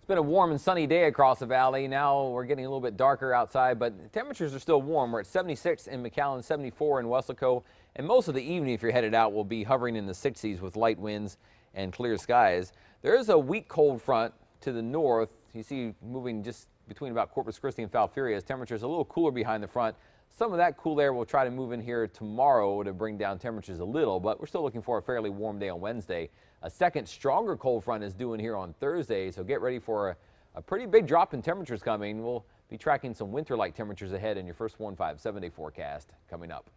It's been a warm and sunny day across the valley. Now we're getting a little bit darker outside, but temperatures are still warm. We're at 76 in McAllen, 74 in Weslaco, and most of the evening, if you're headed out, will be hovering in the 60s with light winds and clear skies. There is a weak cold front to the north. You see moving just between about Corpus Christi and Falfurrias. Temperatures a little cooler behind the front. Some of that cool air will try to move in here tomorrow to bring down temperatures a little, but we're still looking for a fairly warm day on Wednesday. A second stronger cold front is due in here on Thursday, so get ready for a pretty big drop in temperatures coming. We'll be tracking some winter-like temperatures ahead in your first 7-day forecast coming up.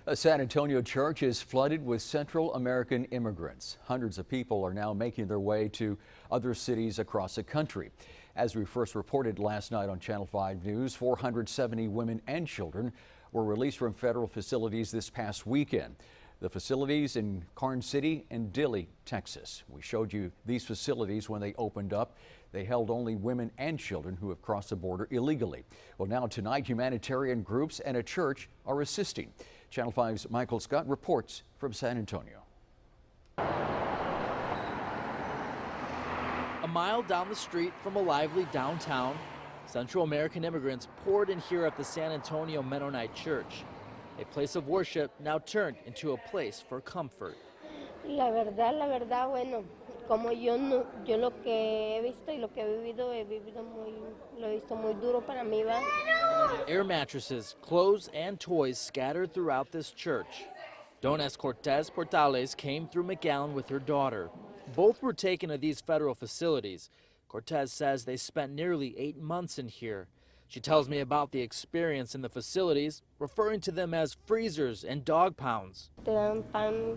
A San Antonio church is flooded with Central American immigrants. Hundreds of people are now making their way to other cities across the country. As we first reported last night on Channel 5 News, 470 women and children were released from federal facilities this past weekend. The facilities in Karnes City and Dilley, Texas. We showed you these facilities when they opened up. They held only women and children who have crossed the border illegally. Well, now tonight, humanitarian groups and a church are assisting. Channel 5's Michael Scott reports from San Antonio. A mile down the street from a lively downtown, Central American immigrants poured in here at the San Antonio Mennonite Church. A place of worship now turned into a place for comfort. La verdad, bueno, como yo lo que he visto y lo que he vivido lo he visto muy duro para mí, va. Air mattresses, clothes, and toys scattered throughout this church. Dones Cortez Portales came through McAllen with her daughter. Both were taken to these federal facilities. Cortez says they spent nearly 8 months in here. She tells me about the experience in the facilities, referring to them as freezers and dog pounds. Te dan pan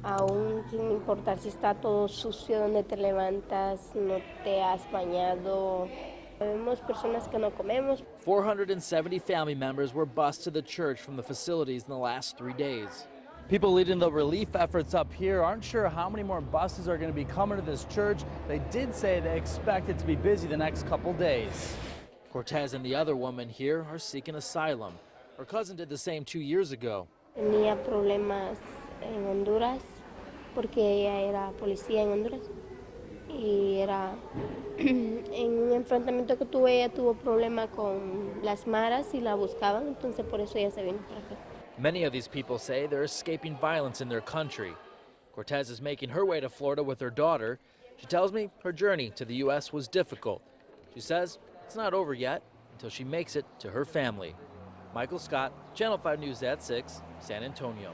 aún sin importar si está todo sucio donde te levantas, no te has bañado. Vemos personas que no comemos. 470 family members were bused to the church from the facilities in the last 3 days. People leading the relief efforts up here aren't sure how many more buses are going to be coming to this church. They did say they expect it to be busy the next couple days. Cortez and the other woman here are seeking asylum. Her cousin did the same 2 years ago. Tenía problemas en Honduras porque ella era policía en Honduras y era en un enfrentamiento que tuve, ella tuvo problema con las maras y la buscaban, entonces por eso ella se vino para acá. Many of these people say they're escaping violence in their country. Cortez is making her way to Florida with her daughter. She tells me her journey to the U.S. was difficult. She says it's not over yet until she makes it to her family. Michael Scott, Channel 5 News at 6, San Antonio.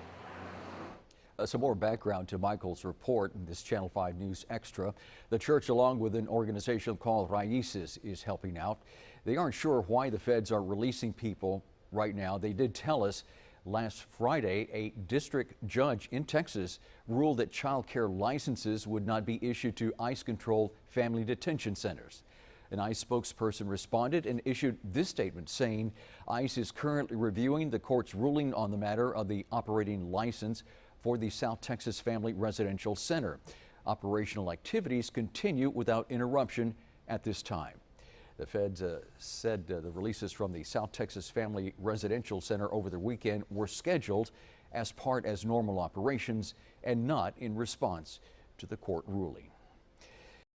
Some more background to Michael's report in this Channel 5 News Extra. The church, along with an organization called Raíces, is helping out. They aren't sure why the feds are releasing people right now. They did tell us last Friday a district judge in Texas ruled that child care licenses would not be issued to ICE-controlled family detention centers. An ICE spokesperson responded and issued this statement saying ICE is currently reviewing the court's ruling on the matter of the operating license for the South Texas Family Residential Center. Operational activities continue without interruption at this time. The feds said the releases from the South Texas Family Residential Center over the weekend were scheduled as normal operations and not in response to the court ruling.